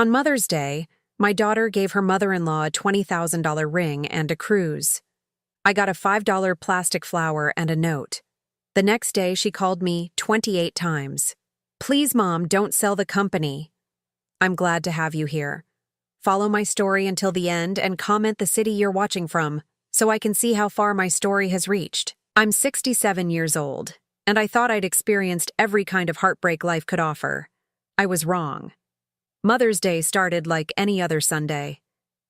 On Mother's Day, my daughter gave her mother-in-law a $20,000 ring and a cruise. I got a $5 plastic flower and a note. The next day, she called me 28 times. Please, Mom, don't sell the company. I'm glad to have you here. Follow my story until the end and comment the city you're watching from, so I can see how far my story has reached. I'm 67 years old, and I thought I'd experienced every kind of heartbreak life could offer. I was wrong. Mother's Day started like any other Sunday.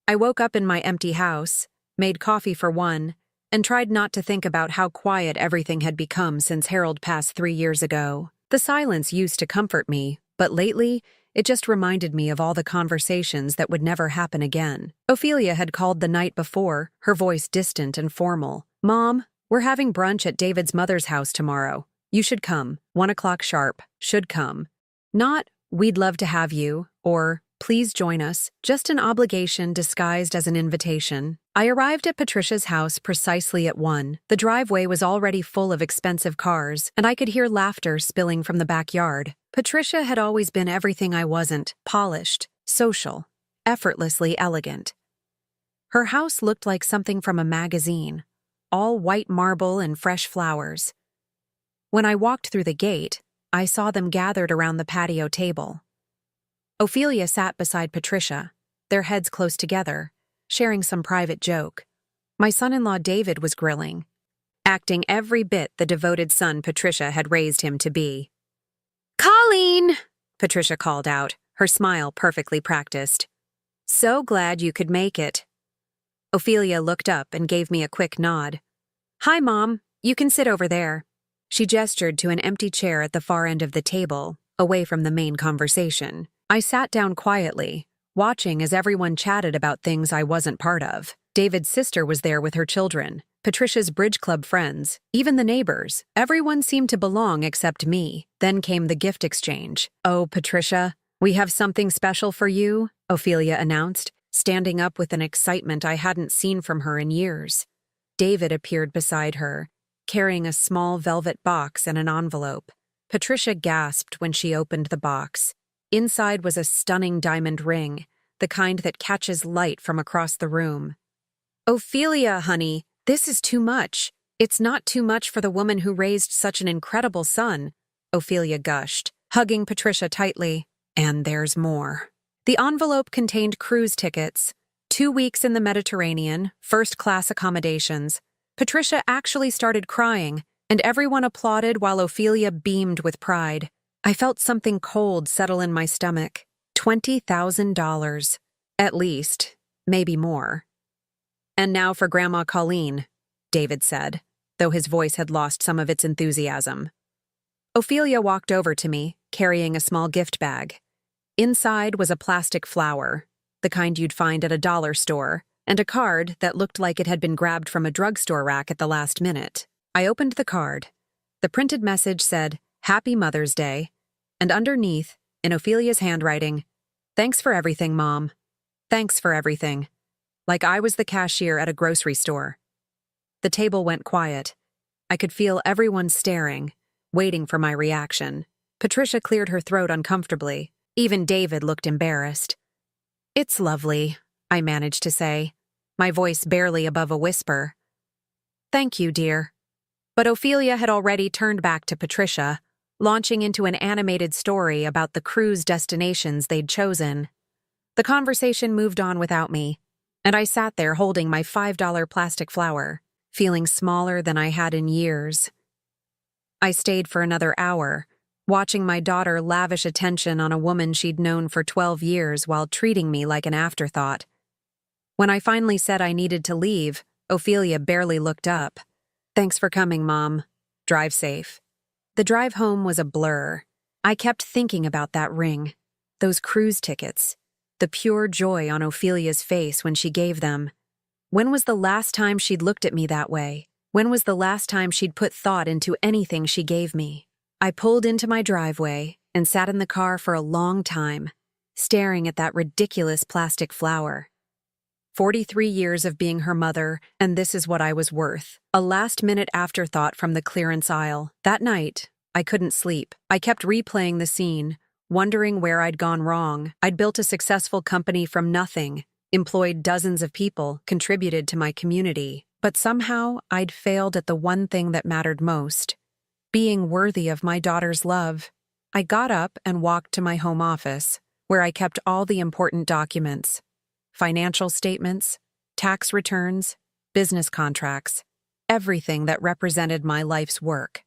I woke up in my empty house, made coffee for one, and tried not to think about how quiet everything had become since Harold passed 3 years ago. The silence used to comfort me, but lately, it just reminded me of all the conversations that would never happen again. Ophelia had called the night before, her voice distant and formal. Mom, we're having brunch at David's mother's house tomorrow. You should come. 1 o'clock sharp. Should come. Not, we'd love to have you, or please join us, just an obligation disguised as an invitation. I arrived at Patricia's house precisely at 1. The driveway was already full of expensive cars, and I could hear laughter spilling from the backyard. Patricia had always been everything I wasn't: polished, social, effortlessly elegant. Her house looked like something from a magazine, all white marble and fresh flowers. When I walked through the gate, I saw them gathered around the patio table. Ophelia sat beside Patricia, their heads close together, sharing some private joke. My son-in-law David was grilling, acting every bit the devoted son Patricia had raised him to be. "Colleen!" Patricia called out, her smile perfectly practiced. "So glad you could make it." Ophelia looked up and gave me a quick nod. "Hi, Mom. You can sit over there." She gestured to an empty chair at the far end of the table, away from the main conversation. I sat down quietly, watching as everyone chatted about things I wasn't part of. David's sister was there with her children, Patricia's bridge club friends, even the neighbors. Everyone seemed to belong except me. Then came the gift exchange. "Oh, Patricia, we have something special for you," Ophelia announced, standing up with an excitement I hadn't seen from her in years. David appeared beside her, carrying a small velvet box and an envelope. Patricia gasped when she opened the box. Inside was a stunning diamond ring, the kind that catches light from across the room. "Ophelia, honey, this is too much. It's not too much for the woman who raised such an incredible son," Ophelia gushed, hugging Patricia tightly. "And there's more." The envelope contained cruise tickets, 2 weeks in the Mediterranean, first-class accommodations. Patricia actually started crying, and everyone applauded while Ophelia beamed with pride. I felt something cold settle in my stomach. $20,000. At least, maybe more. "And now for Grandma Colleen," David said, though his voice had lost some of its enthusiasm. Ophelia walked over to me, carrying a small gift bag. Inside was a plastic flower, the kind you'd find at a dollar store, and a card that looked like it had been grabbed from a drugstore rack at the last minute. I opened the card. The printed message said, "Happy Mother's Day," and underneath, in Ophelia's handwriting, "Thanks for everything, Mom. Thanks for everything." Like I was the cashier at a grocery store. The table went quiet. I could feel everyone staring, waiting for my reaction. Patricia cleared her throat uncomfortably. Even David looked embarrassed. "It's lovely," I managed to say, my voice barely above a whisper. "Thank you, dear." But Ophelia had already turned back to Patricia, launching into an animated story about the cruise destinations they'd chosen. The conversation moved on without me, and I sat there holding my $5 plastic flower, feeling smaller than I had in years. I stayed for another hour, watching my daughter lavish attention on a woman she'd known for 12 years while treating me like an afterthought. When I finally said I needed to leave, Ophelia barely looked up. "Thanks for coming, Mom. Drive safe." The drive home was a blur. I kept thinking about that ring, those cruise tickets, the pure joy on Ophelia's face when she gave them. When was the last time she'd looked at me that way? When was the last time she'd put thought into anything she gave me? I pulled into my driveway and sat in the car for a long time, staring at that ridiculous plastic flower. 43 years of being her mother, and this is what I was worth. A last-minute afterthought from the clearance aisle. That night, I couldn't sleep. I kept replaying the scene, wondering where I'd gone wrong. I'd built a successful company from nothing, employed dozens of people, contributed to my community. But somehow, I'd failed at the one thing that mattered most: being worthy of my daughter's love. I got up and walked to my home office, where I kept all the important documents: financial statements, tax returns, business contracts, everything that represented my life's work.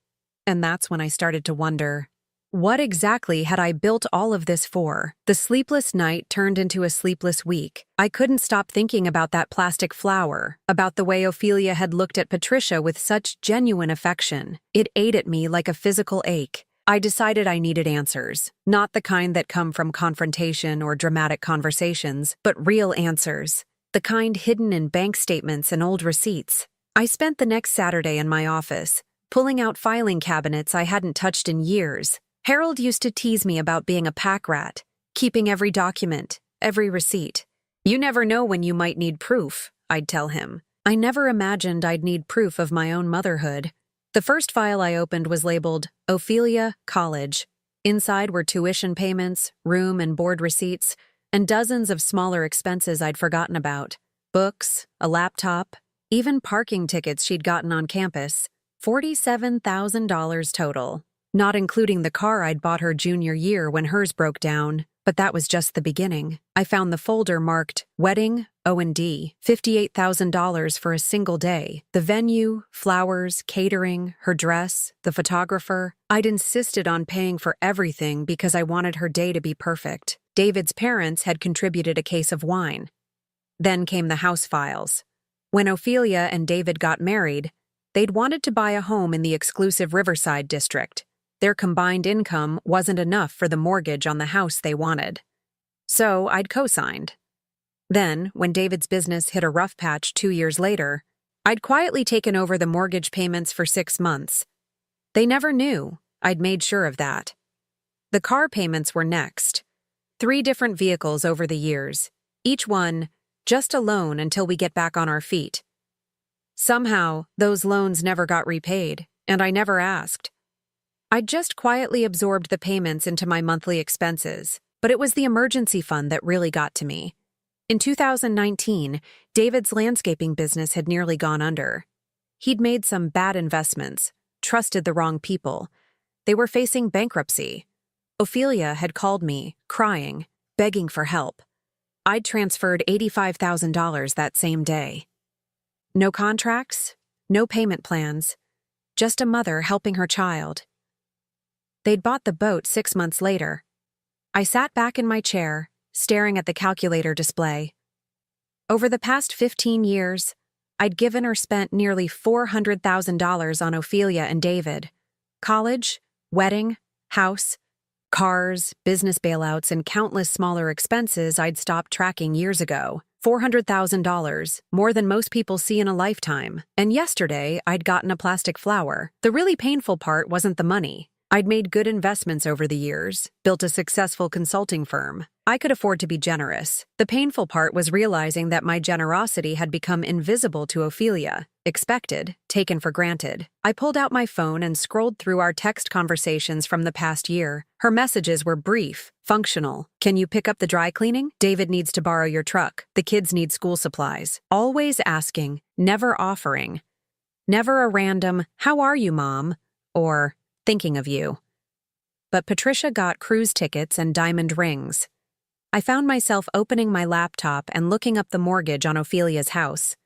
And that's when I started to wonder, what exactly had I built all of this for? The sleepless night turned into a sleepless week. I couldn't stop thinking about that plastic flower, about the way Ophelia had looked at Patricia with such genuine affection. It ate at me like a physical ache. I decided I needed answers, not the kind that come from confrontation or dramatic conversations, but real answers, the kind hidden in bank statements and old receipts. I spent the next Saturday in my office, pulling out filing cabinets I hadn't touched in years. Harold used to tease me about being a pack rat, keeping every document, every receipt. "You never know when you might need proof," I'd tell him. I never imagined I'd need proof of my own motherhood. The first file I opened was labeled Ophelia College. Inside were tuition payments, room and board receipts, and dozens of smaller expenses I'd forgotten about. Books, a laptop, even parking tickets she'd gotten on campus. $47,000 total, not including the car I'd bought her junior year when hers broke down. But that was just the beginning. I found the folder marked Wedding, O&D, $58,000 for a single day. The venue, flowers, catering, her dress, the photographer. I'd insisted on paying for everything because I wanted her day to be perfect. David's parents had contributed a case of wine. Then came the house files. When Ophelia and David got married, they'd wanted to buy a home in the exclusive Riverside district. Their combined income wasn't enough for the mortgage on the house they wanted. So I'd co-signed. Then, when David's business hit a rough patch 2 years later, I'd quietly taken over the mortgage payments for 6 months. They never knew. I'd made sure of that. The car payments were next. 3 different vehicles over the years, each one just a loan until we get back on our feet. Somehow, those loans never got repaid, and I never asked. I'd just quietly absorbed the payments into my monthly expenses, but it was the emergency fund that really got to me. In 2019, David's landscaping business had nearly gone under. He'd made some bad investments, trusted the wrong people. They were facing bankruptcy. Ophelia had called me, crying, begging for help. I'd transferred $85,000 that same day. No contracts, no payment plans, just a mother helping her child. They'd bought the boat 6 months later. I sat back in my chair, staring at the calculator display. Over the past 15 years, I'd given or spent nearly $400,000 on Ophelia and David. College, wedding, house, cars, business bailouts, and countless smaller expenses I'd stopped tracking years ago. $400,000, more than most people see in a lifetime. And yesterday, I'd gotten a plastic flower. The really painful part wasn't the money. I'd made good investments over the years, built a successful consulting firm. I could afford to be generous. The painful part was realizing that my generosity had become invisible to Ophelia, expected, taken for granted. I pulled out my phone and scrolled through our text conversations from the past year. Her messages were brief, functional. "Can you pick up the dry cleaning? David needs to borrow your truck. The kids need school supplies." Always asking, never offering. Never a random, "How are you, Mom?" or "Thinking of you." But Patricia got cruise tickets and diamond rings. I found myself opening my laptop and looking up the mortgage on Ophelia's house.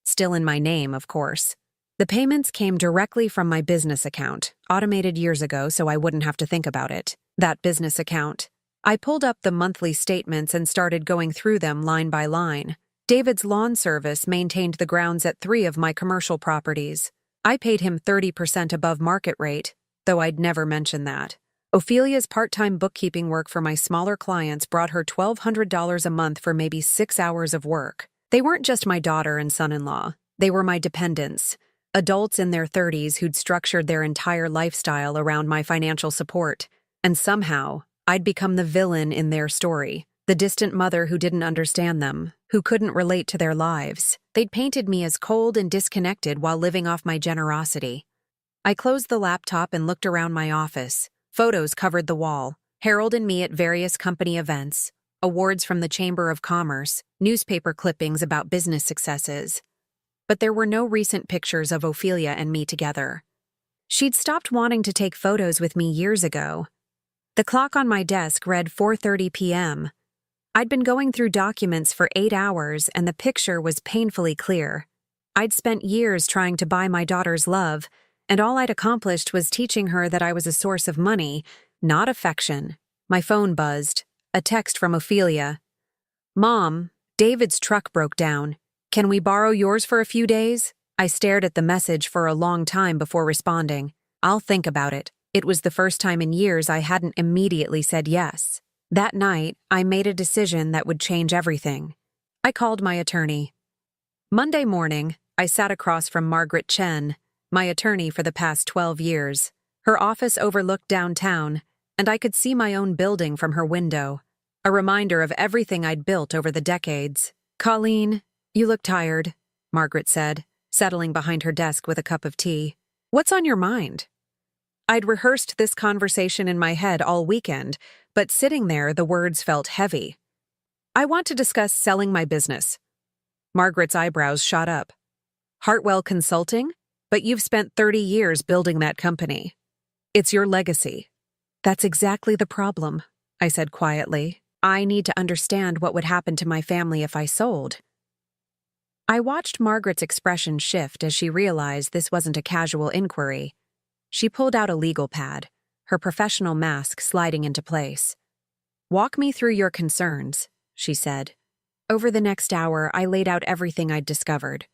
Still in my name, of course. The payments came directly from my business account, automated years ago so I wouldn't have to think about it. That business account. I pulled up the monthly statements and started going through them line by line. David's lawn service maintained the grounds at 3 of my commercial properties. I paid him 30% above market rate, though I'd never mention that. Ophelia's part-time bookkeeping work for my smaller clients brought her $1,200 a month for maybe 6 hours of work. They weren't just my daughter and son-in-law. They were my dependents, adults in their 30s who'd structured their entire lifestyle around my financial support. And somehow, I'd become the villain in their story, the distant mother who didn't understand them, who couldn't relate to their lives. They'd painted me as cold and disconnected while living off my generosity. I closed the laptop and looked around my office. Photos covered the wall. Harold and me at various company events, awards from the Chamber of Commerce, newspaper clippings about business successes. But there were no recent pictures of Ophelia and me together. She'd stopped wanting to take photos with me years ago. The clock on my desk read 4:30 p.m. I'd been going through documents for 8 hours and the picture was painfully clear. I'd spent years trying to buy my daughter's love, and all I'd accomplished was teaching her that I was a source of money, not affection. My phone buzzed. A text from Ophelia. "Mom, David's truck broke down. Can we borrow yours for a few days?" I stared at the message for a long time before responding. "I'll think about it." It was the first time in years I hadn't immediately said yes. That night, I made a decision that would change everything. I called my attorney. Monday morning, I sat across from Margaret Chen, my attorney for the past 12 years. Her office overlooked downtown, and I could see my own building from her window, a reminder of everything I'd built over the decades. "Colleen, you look tired," Margaret said, settling behind her desk with a cup of tea. "What's on your mind?" I'd rehearsed this conversation in my head all weekend, but sitting there, the words felt heavy. "I want to discuss selling my business." Margaret's eyebrows shot up. "Hartwell Consulting? But you've spent 30 years building that company. It's your legacy." "That's exactly the problem," I said quietly. "I need to understand what would happen to my family if I sold." I watched Margaret's expression shift as she realized this wasn't a casual inquiry. She pulled out a legal pad, her professional mask sliding into place. "Walk me through your concerns," she said. Over the next hour, I laid out everything I'd discovered.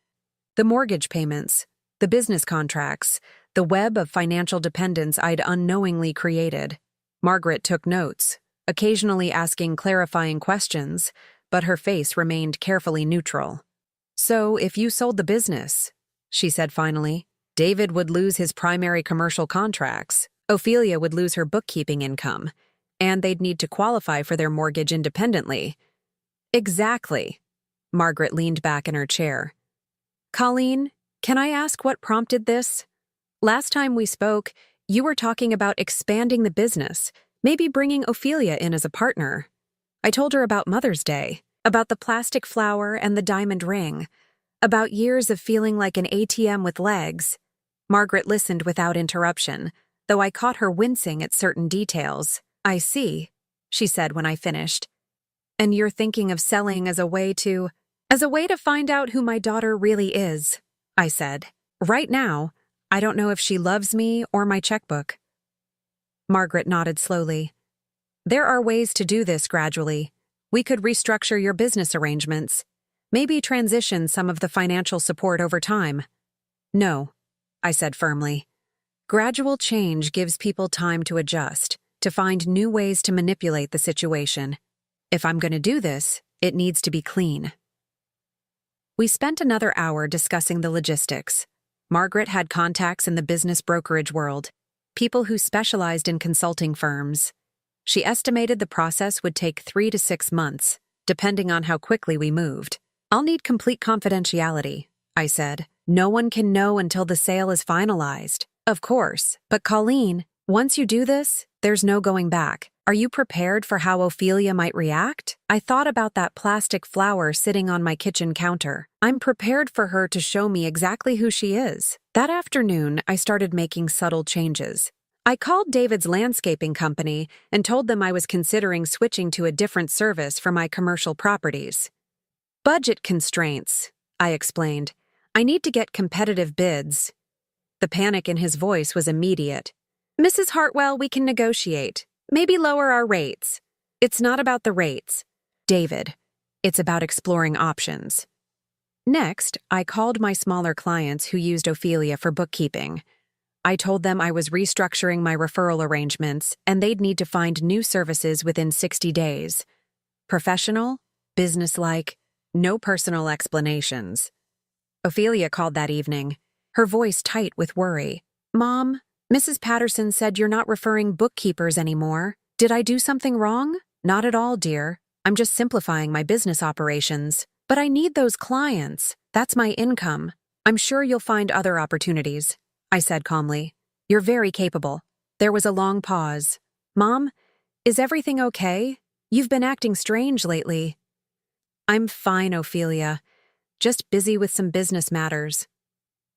The mortgage payments, the business contracts, the web of financial dependence I'd unknowingly created. Margaret took notes, occasionally asking clarifying questions, but her face remained carefully neutral. "So, if you sold the business," she said finally, "David would lose his primary commercial contracts, Ophelia would lose her bookkeeping income, and they'd need to qualify for their mortgage independently." "Exactly." Margaret leaned back in her chair. "Colleen, can I ask what prompted this? Last time we spoke, you were talking about expanding the business, maybe bringing Ophelia in as a partner. I told her about Mother's Day, about the plastic flower and the diamond ring, about years of feeling like an ATM with legs." Margaret listened without interruption, though I caught her wincing at certain details. "I see," she said when I finished. "And you're thinking of selling as a way to find out who my daughter really is," I said. "Right now, I don't know if she loves me or my checkbook." Margaret nodded slowly. "There are ways to do this gradually. We could restructure your business arrangements, maybe transition some of the financial support over time." "No," I said firmly. "Gradual change gives people time to adjust, to find new ways to manipulate the situation. If I'm going to do this, it needs to be clean." We spent another hour discussing the logistics. Margaret had contacts in the business brokerage world, people who specialized in consulting firms. She estimated the process would take 3 to 6 months, depending on how quickly we moved. "I'll need complete confidentiality," I said. "No one can know until the sale is finalized." "Of course, but Colleen, once you do this, there's no going back. Are you prepared for how Ophelia might react?" I thought about that plastic flower sitting on my kitchen counter. I'm prepared for her to show me exactly who she is. That afternoon, I started making subtle changes. I called David's landscaping company and told them I was considering switching to a different service for my commercial properties. "Budget constraints," I explained. "I need to get competitive bids." The panic in his voice was immediate. "Mrs. Hartwell, we can negotiate. Maybe lower our rates." "It's not about the rates, David. It's about exploring options." Next, I called my smaller clients who used Ophelia for bookkeeping. I told them I was restructuring my referral arrangements and they'd need to find new services within 60 days. Professional, businesslike, no personal explanations. Ophelia called that evening, her voice tight with worry. "Mom, Mrs. Patterson said you're not referring bookkeepers anymore. Did I do something wrong?" "Not at all, dear. I'm just simplifying my business operations. But I need those clients. That's my income. I'm sure you'll find other opportunities," I said calmly. "You're very capable." There was a long pause. "Mom, Is everything okay? You've been acting strange lately. I'm fine, Ophelia. Just busy with some business matters.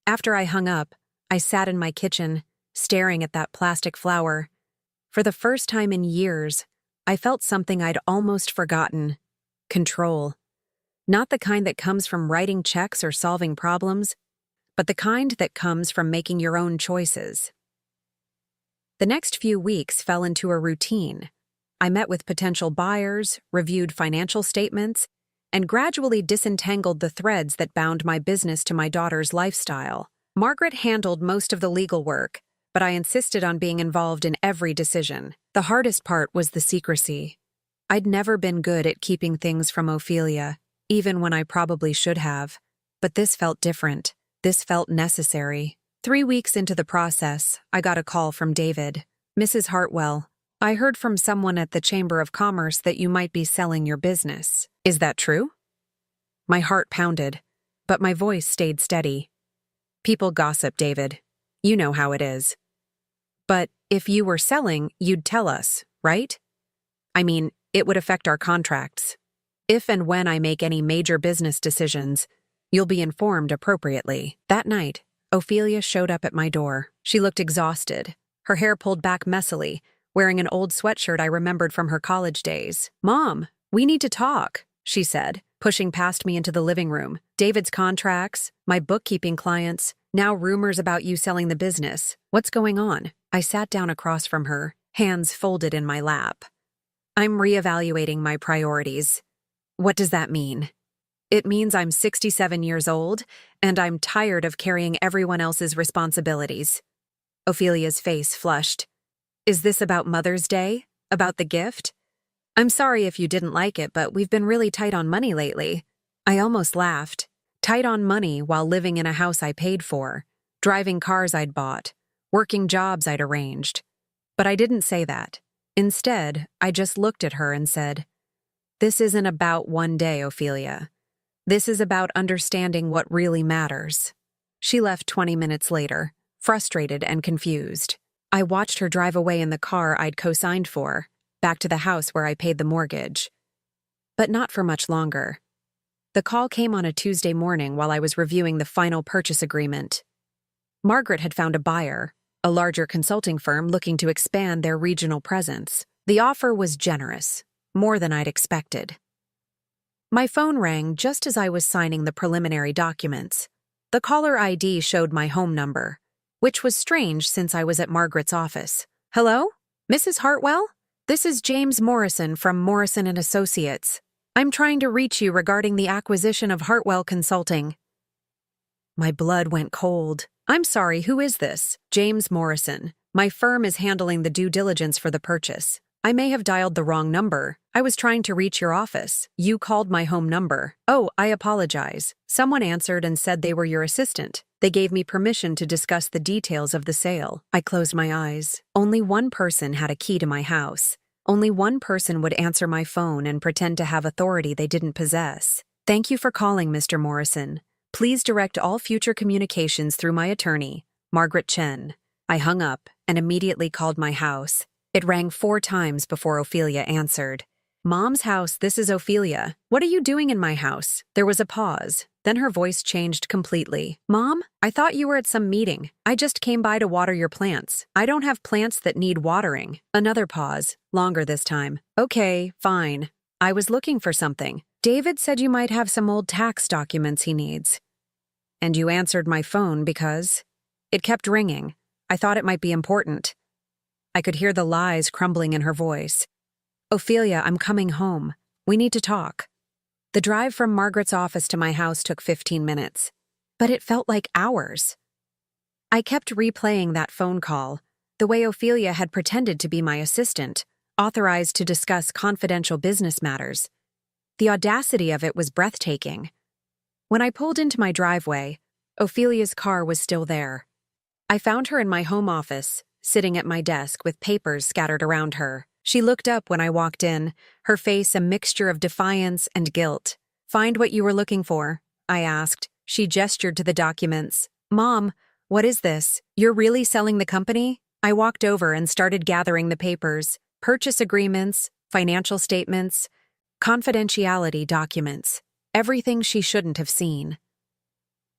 After I hung up, I sat in my kitchen, staring at that plastic flower. For the first time in years, I felt something I'd almost forgotten: control. Not the kind that comes from writing checks or solving problems, but the kind that comes from making your own choices. The next few weeks fell into a routine. I met with potential buyers, reviewed financial statements, and gradually disentangled the threads that bound my business to my daughter's lifestyle. Margaret handled most of the legal work, but I insisted on being involved in every decision. The hardest part was the secrecy. I'd never been good at keeping things from Ophelia, even when I probably should have. But this felt different. This felt necessary. 3 weeks into the process, I got a call from David. "Mrs. Hartwell, I heard from someone at the Chamber of Commerce that you might be selling your business. Is that true?" My heart pounded, but my voice stayed steady. "People gossip, David. You know how it is. But if you were selling, you'd tell us, right? I mean, it would affect our contracts. If and when I make any major business decisions, you'll be informed appropriately." That night, Ophelia showed up at my door. She looked exhausted, her hair pulled back messily, wearing an old sweatshirt I remembered from her college days. "Mom, we need to talk," she said, pushing past me into the living room. "David's contracts, my bookkeeping clients, now rumors about you selling the business. What's going on?" I sat down across from her, hands folded in my lap. "I'm reevaluating my priorities." "What does that mean?" "It means I'm 67 years old, and I'm tired of carrying everyone else's responsibilities." Ophelia's face flushed. "Is this about Mother's Day? About the gift?" "I'm sorry if you didn't like it, but we've been really tight on money lately." I almost laughed. Tight on money while living in a house I paid for, driving cars I'd bought, working jobs I'd arranged. But I didn't say that. Instead, I just looked at her and said, "This isn't about one day, Ophelia. This is about understanding what really matters." She left 20 minutes later, frustrated and confused. I watched her drive away in the car I'd co-signed for, back to the house where I paid the mortgage. But not for much longer. The call came on a Tuesday morning while I was reviewing the final purchase agreement. Margaret had found a buyer, a larger consulting firm looking to expand their regional presence. The offer was generous, more than I'd expected. My phone rang just as I was signing the preliminary documents. The caller ID showed my home number, which was strange since I was at Margaret's office. "Hello? Mrs. Hartwell? This is James Morrison from Morrison & Associates. I'm trying to reach you regarding the acquisition of Hartwell Consulting." My blood went cold. "I'm sorry, who is this?" "James Morrison. My firm is handling the due diligence for the purchase. I may have dialed the wrong number. I was trying to reach your office. You called my home number." "Oh, I apologize. Someone answered and said they were your assistant. They gave me permission to discuss the details of the sale." I closed my eyes. Only one person had a key to my house. Only one person would answer my phone and pretend to have authority they didn't possess. "Thank you for calling, Mr. Morrison. Please direct all future communications through my attorney, Margaret Chen." I hung up and immediately called my house. It rang 4 times before Ophelia answered. "Mom's house, this is Ophelia. What are you doing in my house?" There was a pause. Then her voice changed completely. "Mom, I thought you were at some meeting. I just came by to water your plants. I don't have plants that need watering." Another pause, longer this time. "Okay, fine. I was looking for something. David said you might have some old tax documents he needs." "And you answered my phone because—" It kept ringing. I thought it might be important. I could hear the lies crumbling in her voice. "Ophelia, I'm coming home. We need to talk." The drive from Margaret's office to my house took 15 minutes, but it felt like hours. I kept replaying that phone call, the way Ophelia had pretended to be my assistant, authorized to discuss confidential business matters. The audacity of it was breathtaking. When I pulled into my driveway, Ophelia's car was still there. I found her in my home office, sitting at my desk with papers scattered around her. She looked up when I walked in, her face a mixture of defiance and guilt. "Find what you were looking for?" I asked. She gestured to the documents. "Mom, what is this? You're really selling the company?" I walked over and started gathering the papers. Purchase agreements, financial statements, confidentiality documents, everything she shouldn't have seen.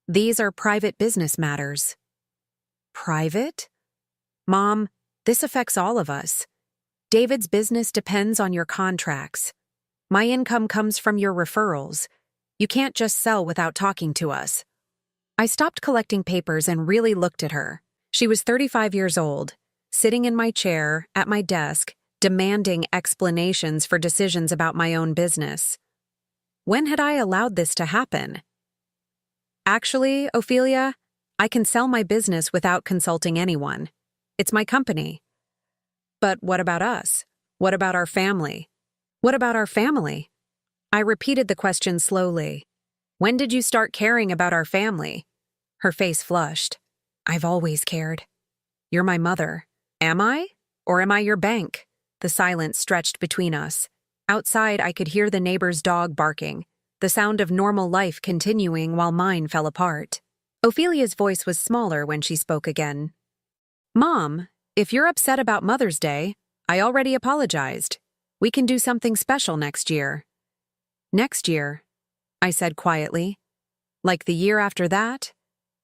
These are private business matters. Private? Mom, this affects all of us. David's business depends on your contracts. My income comes from your referrals. You can't just sell without talking to us. I stopped collecting papers and really looked at her. She was 35 years old, sitting in my chair, at my desk, demanding explanations for decisions about my own business. When had I allowed this to happen? Actually, Ophelia, I can sell my business without consulting anyone. It's my company. But what about us? What about our family? What about our family? I repeated the question slowly. When did you start caring about our family? Her face flushed. I've always cared. You're my mother. Am I? Or am I your bank? The silence stretched between us. Outside, I could hear the neighbor's dog barking, the sound of normal life continuing while mine fell apart. Ophelia's voice was smaller when she spoke again. Mom, if you're upset about Mother's Day, I already apologized. We can do something special next year. Next year, I said quietly. Like the year after that,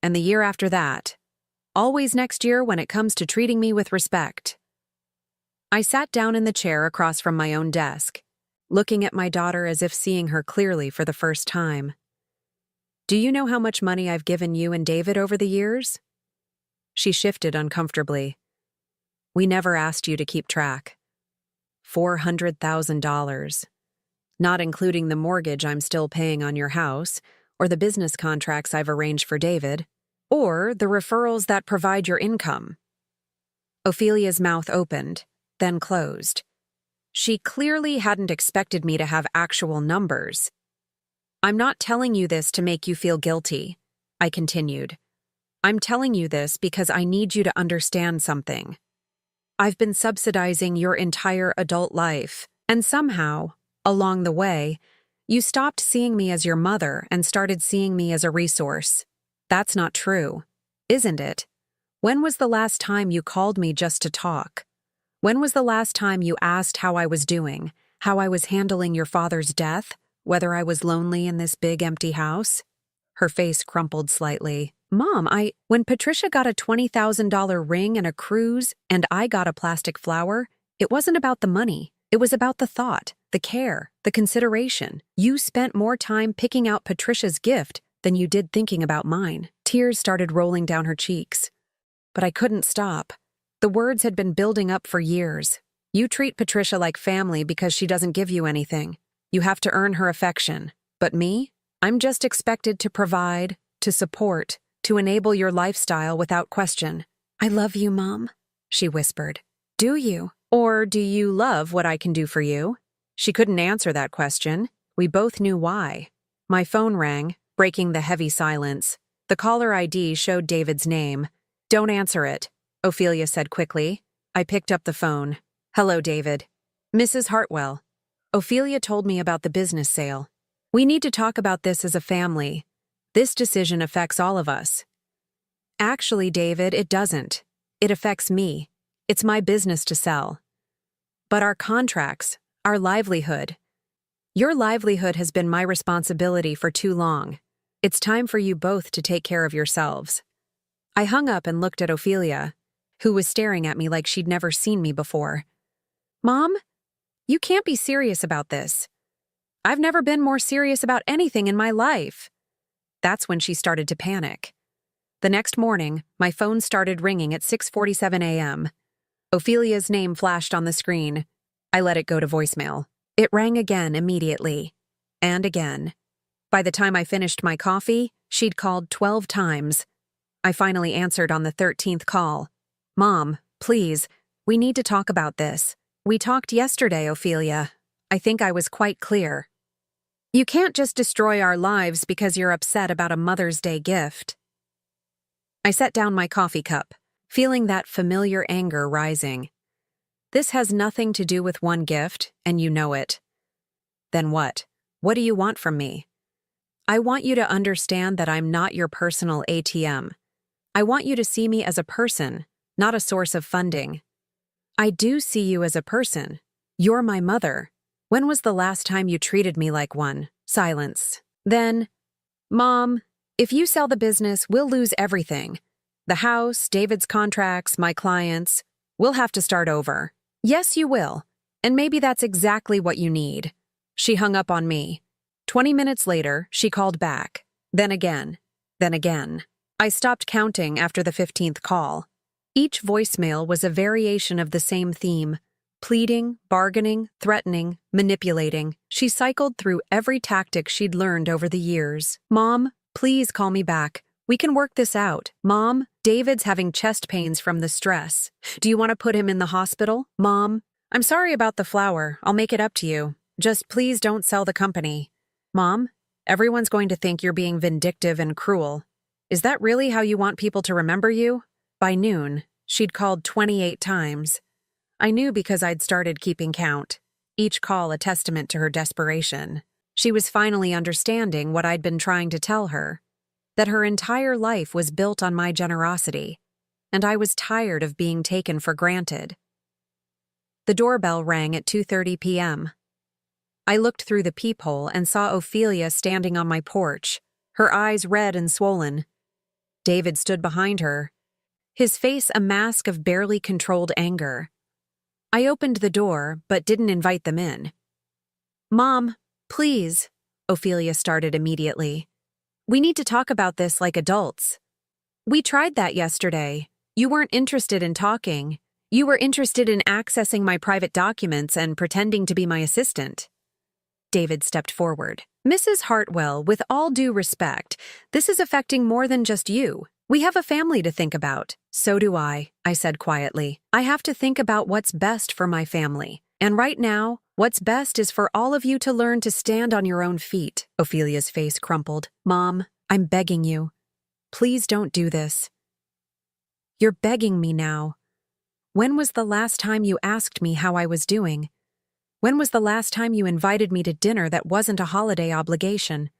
and the year after that. Always next year when it comes to treating me with respect. I sat down in the chair across from my own desk, looking at my daughter as if seeing her clearly for the first time. Do you know how much money I've given you and David over the years? She shifted uncomfortably. We never asked you to keep track. $400,000. Not including the mortgage I'm still paying on your house, or the business contracts I've arranged for David, or the referrals that provide your income. Ophelia's mouth opened, then closed. She clearly hadn't expected me to have actual numbers. I'm not telling you this to make you feel guilty, I continued. I'm telling you this because I need you to understand something. I've been subsidizing your entire adult life, and somehow, along the way, you stopped seeing me as your mother and started seeing me as a resource. That's not true, isn't it? When was the last time you called me just to talk? When was the last time you asked how I was doing, how I was handling your father's death, whether I was lonely in this big empty house? Her face crumpled slightly. Mom, when Patricia got a $20,000 ring and a cruise and I got a plastic flower, it wasn't about the money. It was about the thought, the care, the consideration. You spent more time picking out Patricia's gift than you did thinking about mine. Tears started rolling down her cheeks. But I couldn't stop. The words had been building up for years. You treat Patricia like family because she doesn't give you anything. You have to earn her affection. But me? I'm just expected to provide, to support, to enable your lifestyle without question. I love you, Mom, she whispered. Do you? Or do you love what I can do for you? She couldn't answer that question. We both knew why. My phone rang, breaking the heavy silence. The caller ID showed David's name. Don't answer it, Ophelia said quickly. I picked up the phone. Hello, David. Mrs. Hartwell. Ophelia told me about the business sale. We need to talk about this as a family. This decision affects all of us. Actually, David, it doesn't. It affects me. It's my business to sell. But our contracts, our livelihood. Your livelihood has been my responsibility for too long. It's time for you both to take care of yourselves. I hung up and looked at Ophelia, who was staring at me like she'd never seen me before. Mom, you can't be serious about this. I've never been more serious about anything in my life. That's when she started to panic. The next morning, my phone started ringing at 6:47 a.m. Ophelia's name flashed on the screen. I let it go to voicemail. It rang again immediately. And again. By the time I finished my coffee, she'd called 12 times. I finally answered on the 13th call. Mom, please, we need to talk about this. We talked yesterday, Ophelia. I think I was quite clear. You can't just destroy our lives because you're upset about a Mother's Day gift. I set down my coffee cup, feeling that familiar anger rising. This has nothing to do with one gift, and you know it. Then what? What do you want from me? I want you to understand that I'm not your personal ATM. I want you to see me as a person, not a source of funding. I do see you as a person. You're my mother. When was the last time you treated me like one? Silence. Then, Mom, if you sell the business, we'll lose everything. The house, David's contracts, my clients. We'll have to start over. Yes, you will. And maybe that's exactly what you need. She hung up on me. 20 minutes later, she called back. Then again. Then again. I stopped counting after the 15th call. Each voicemail was a variation of the same theme. Pleading, bargaining, threatening, manipulating. She cycled through every tactic she'd learned over the years. Mom, please call me back. We can work this out. Mom, David's having chest pains from the stress. Do you want to put him in the hospital? Mom, I'm sorry about the flour. I'll make it up to you. Just please don't sell the company. Mom, everyone's going to think you're being vindictive and cruel. Is that really how you want people to remember you? By noon, she'd called 28 times. I knew because I'd started keeping count, each call a testament to her desperation. She was finally understanding what I'd been trying to tell her, that her entire life was built on my generosity, and I was tired of being taken for granted. The doorbell rang at 2:30 p.m. I looked through the peephole and saw Ophelia standing on my porch, her eyes red and swollen. David stood behind her, his face a mask of barely controlled anger. I opened the door, but didn't invite them in. Mom, please, Ophelia started immediately. We need to talk about this like adults. We tried that yesterday. You weren't interested in talking. You were interested in accessing my private documents and pretending to be my assistant. David stepped forward. Mrs. Hartwell, with all due respect, this is affecting more than just you. We have a family to think about. So do I said quietly. I have to think about what's best for my family. And right now, what's best is for all of you to learn to stand on your own feet. Ophelia's face crumpled. Mom, I'm begging you. Please don't do this. You're begging me now. When was the last time you asked me how I was doing? When was the last time you invited me to dinner that wasn't a holiday obligation?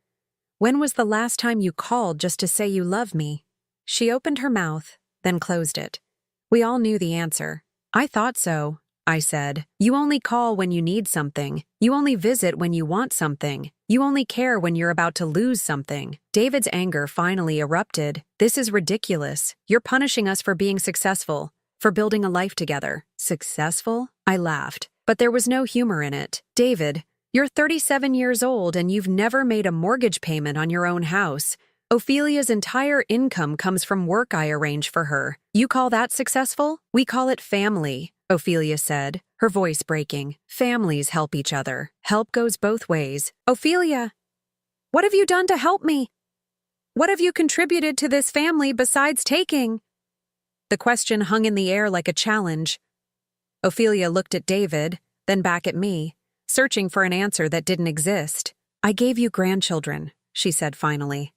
When was the last time you called just to say you love me? She opened her mouth, then closed it. We all knew the answer. I thought so, I said. You only call when you need something. You only visit when you want something. You only care when you're about to lose something. David's anger finally erupted. This is ridiculous. You're punishing us for being successful, for building a life together. Successful? I laughed, but there was no humor in it. David, you're 37 years old and you've never made a mortgage payment on your own house. Ophelia's entire income comes from work I arrange for her. You call that successful? We call it family, Ophelia said, her voice breaking. Families help each other. Help goes both ways. Ophelia, what have you done to help me? What have you contributed to this family besides taking? The question hung in the air like a challenge. Ophelia looked at David, then back at me, searching for an answer that didn't exist. I gave you grandchildren, she said finally.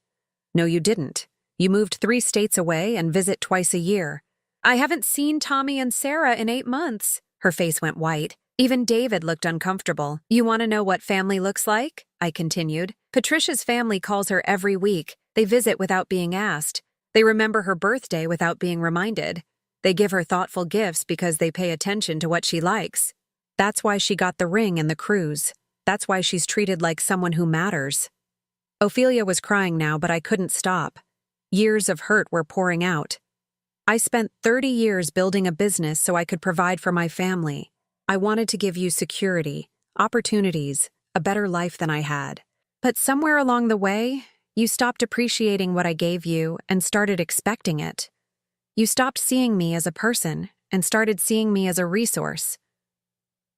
No, you didn't. You moved 3 states away and visit twice a year. I haven't seen Tommy and Sarah in 8 months. Her face went white. Even David looked uncomfortable. You want to know what family looks like? I continued. Patricia's family calls her every week. They visit without being asked. They remember her birthday without being reminded. They give her thoughtful gifts because they pay attention to what she likes. That's why she got the ring and the cruise. That's why she's treated like someone who matters. Ophelia was crying now, but I couldn't stop. Years of hurt were pouring out. I spent 30 years building a business so I could provide for my family. I wanted to give you security, opportunities, a better life than I had. But somewhere along the way, you stopped appreciating what I gave you and started expecting it. You stopped seeing me as a person and started seeing me as a resource.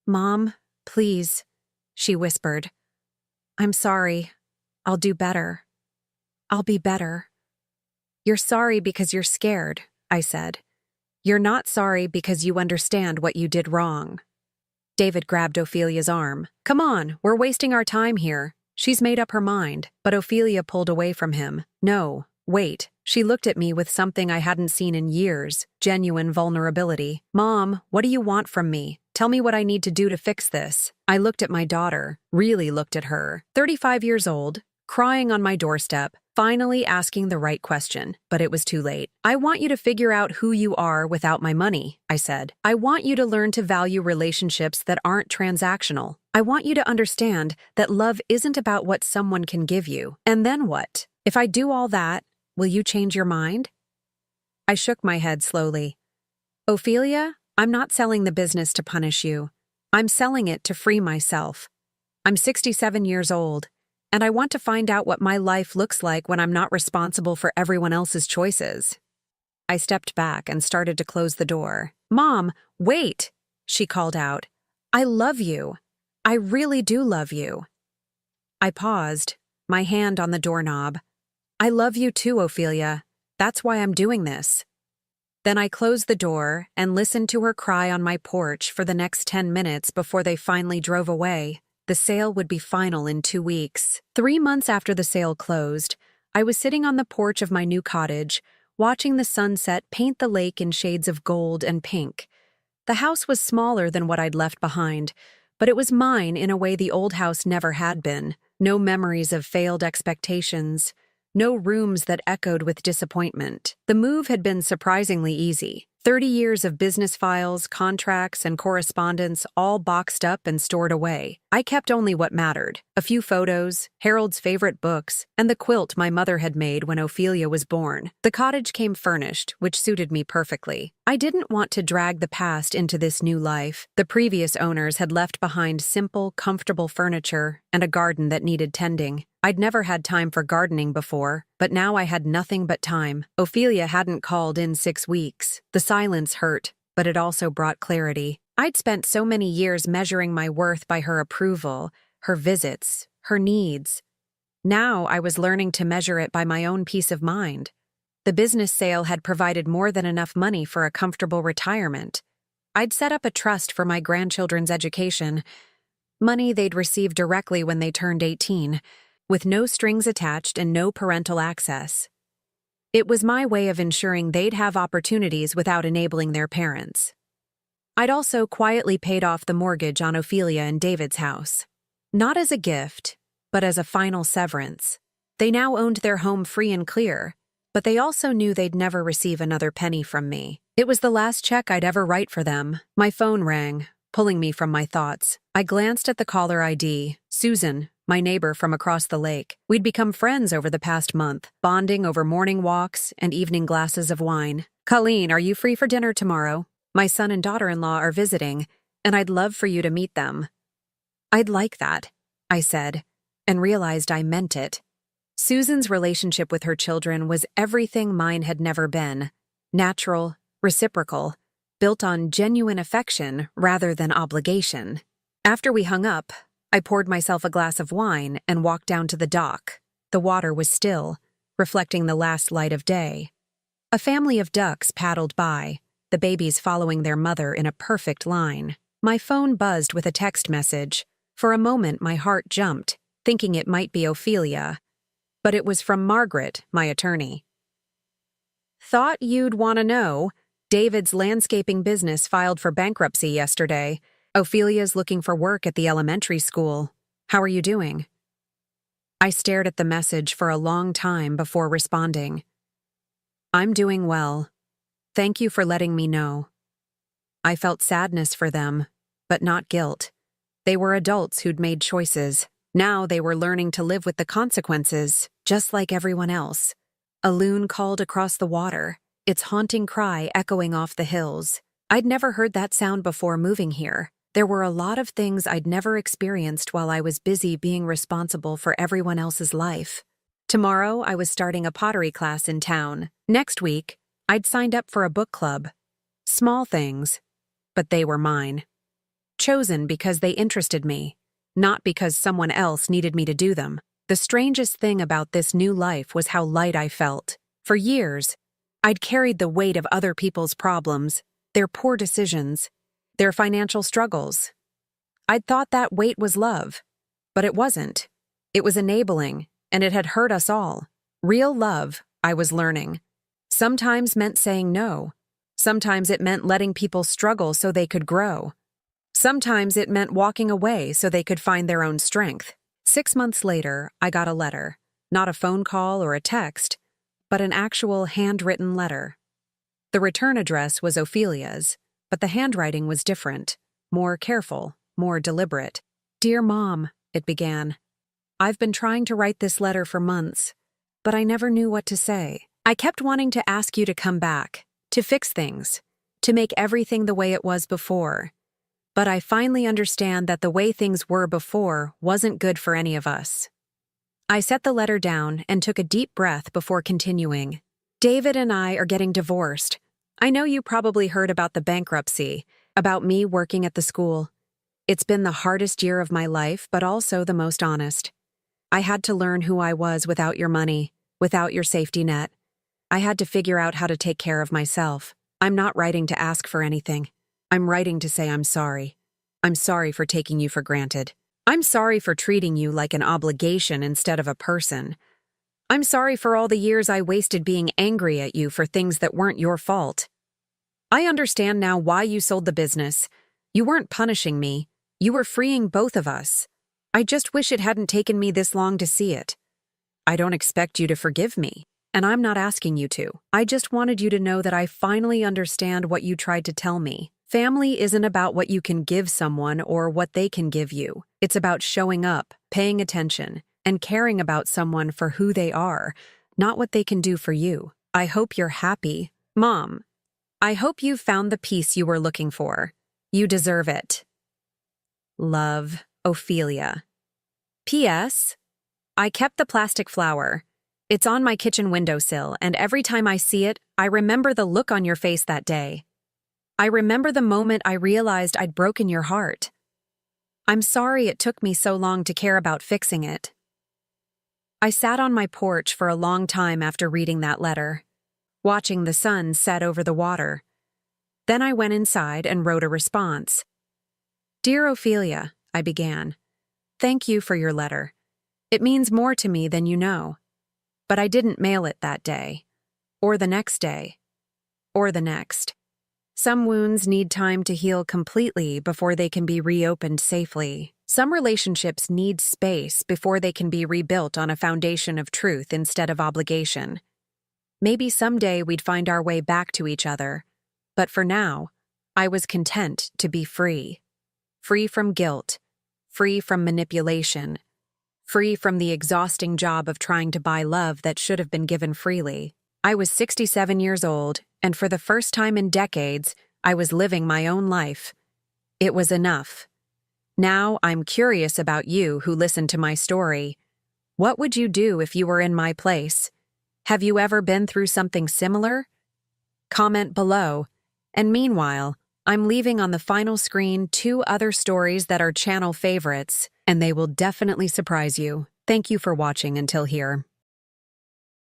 Mom, please, she whispered. I'm sorry. I'll do better. I'll be better. You're sorry because you're scared, I said. You're not sorry because you understand what you did wrong. David grabbed Ophelia's arm. Come on, we're wasting our time here. She's made up her mind, but Ophelia pulled away from him. No, wait. She looked at me with something I hadn't seen in years, genuine vulnerability. Mom, what do you want from me? Tell me what I need to do to fix this. I looked at my daughter, really looked at her. 35 years old, crying on my doorstep, finally asking the right question, but it was too late. "I want you to figure out who you are without my money," I said. "I want you to learn to value relationships that aren't transactional. I want you to understand that love isn't about what someone can give you. And then what? If I do all that, will you change your mind?" I shook my head slowly. "Ophelia, I'm not selling the business to punish you. I'm selling it to free myself. I'm 67 years old, and I want to find out what my life looks like when I'm not responsible for everyone else's choices." I stepped back and started to close the door. "Mom, wait!" she called out. "I love you. I really do love you." I paused, my hand on the doorknob. "I love you too, Ophelia. That's why I'm doing this." Then I closed the door and listened to her cry on my porch for the next 10 minutes before they finally drove away. The sale would be final in 2 weeks. 3 months after the sale closed, I was sitting on the porch of my new cottage, watching the sunset paint the lake in shades of gold and pink. The house was smaller than what I'd left behind, but it was mine in a way the old house never had been. No memories of failed expectations. No rooms that echoed with disappointment. The move had been surprisingly easy. 30 years of business files, contracts, and correspondence all boxed up and stored away. I kept only what mattered: a few photos, Harold's favorite books, and the quilt my mother had made when Ophelia was born. The cottage came furnished, which suited me perfectly. I didn't want to drag the past into this new life. The previous owners had left behind simple, comfortable furniture and a garden that needed tending. I'd never had time for gardening before, but now I had nothing but time. Ophelia hadn't called in 6 weeks. The silence hurt, but it also brought clarity. I'd spent so many years measuring my worth by her approval, her visits, her needs. Now I was learning to measure it by my own peace of mind. The business sale had provided more than enough money for a comfortable retirement. I'd set up a trust for my grandchildren's education, money they'd receive directly when they turned 18. With no strings attached and no parental access. It was my way of ensuring they'd have opportunities without enabling their parents. I'd also quietly paid off the mortgage on Ophelia and David's house. Not as a gift, but as a final severance. They now owned their home free and clear, but they also knew they'd never receive another penny from me. It was the last check I'd ever write for them. My phone rang, pulling me from my thoughts. I glanced at the caller ID, Susan, my neighbor from across the lake. We'd become friends over the past month, bonding over morning walks and evening glasses of wine. "Colleen, are you free for dinner tomorrow? My son and daughter-in-law are visiting, and I'd love for you to meet them." "I'd like that," I said, and realized I meant it. Susan's relationship with her children was everything mine had never been. Natural, reciprocal, built on genuine affection rather than obligation. After we hung up, I poured myself a glass of wine and walked down to the dock. The water was still, reflecting the last light of day. A family of ducks paddled by, the babies following their mother in a perfect line. My phone buzzed with a text message. For a moment, my heart jumped, thinking it might be Ophelia. But it was from Margaret, my attorney. "Thought you'd want to know. David's landscaping business filed for bankruptcy yesterday. Ophelia's looking for work at the elementary school. How are you doing?" I stared at the message for a long time before responding. "I'm doing well. Thank you for letting me know." I felt sadness for them, but not guilt. They were adults who'd made choices. Now they were learning to live with the consequences, just like everyone else. A loon called across the water, its haunting cry echoing off the hills. I'd never heard that sound before moving here. There were a lot of things I'd never experienced while I was busy being responsible for everyone else's life. Tomorrow, I was starting a pottery class in town. Next week, I'd signed up for a book club. Small things, but they were mine. Chosen because they interested me, not because someone else needed me to do them. The strangest thing about this new life was how light I felt. For years, I'd carried the weight of other people's problems, their poor decisions, their financial struggles. I'd thought that weight was love, but it wasn't. It was enabling, and it had hurt us all. Real love, I was learning, sometimes meant saying no. Sometimes it meant letting people struggle so they could grow. Sometimes it meant walking away so they could find their own strength. 6 months later, I got a letter. Not a phone call or a text, but an actual handwritten letter. The return address was Ophelia's, but the handwriting was different, more careful, more deliberate. "Dear Mom," it began. "I've been trying to write this letter for months, but I never knew what to say. I kept wanting to ask you to come back, to fix things, to make everything the way it was before. But I finally understand that the way things were before wasn't good for any of us." I set the letter down and took a deep breath before continuing. "David and I are getting divorced. I know you probably heard about the bankruptcy, about me working at the school. It's been the hardest year of my life, but also the most honest. I had to learn who I was without your money, without your safety net. I had to figure out how to take care of myself. I'm not writing to ask for anything. I'm writing to say I'm sorry. I'm sorry for taking you for granted. I'm sorry for treating you like an obligation instead of a person. I'm sorry for all the years I wasted being angry at you for things that weren't your fault. I understand now why you sold the business. You weren't punishing me. You were freeing both of us. I just wish it hadn't taken me this long to see it. I don't expect you to forgive me, and I'm not asking you to. I just wanted you to know that I finally understand what you tried to tell me. Family isn't about what you can give someone or what they can give you. It's about showing up, paying attention, and caring about someone for who they are, not what they can do for you. I hope you're happy. Mom, I hope you've found the peace you were looking for. You deserve it. Love, Ophelia. P.S. I kept the plastic flower. It's on my kitchen windowsill, and every time I see it, I remember the look on your face that day. I remember the moment I realized I'd broken your heart. I'm sorry it took me so long to care about fixing it. I sat on my porch for a long time after reading that letter, watching the sun set over the water. Then I went inside and wrote a response. "Dear Ophelia," I began, "thank you for your letter. It means more to me than you know. But I didn't mail it that day, or the next day, or the next. Some wounds need time to heal completely before they can be reopened safely. Some relationships need space before they can be rebuilt on a foundation of truth instead of obligation. Maybe someday we'd find our way back to each other, but for now, I was content to be free. Free from guilt, free from manipulation, free from the exhausting job of trying to buy love that should have been given freely. I was 67 years old, and for the first time in decades, I was living my own life. It was enough. Now I'm curious about you who listened to my story. What would you do if you were in my place? Have you ever been through something similar? Comment below. And meanwhile, I'm leaving on the final screen 2 other stories that are channel favorites, and they will definitely surprise you. Thank you for watching until here.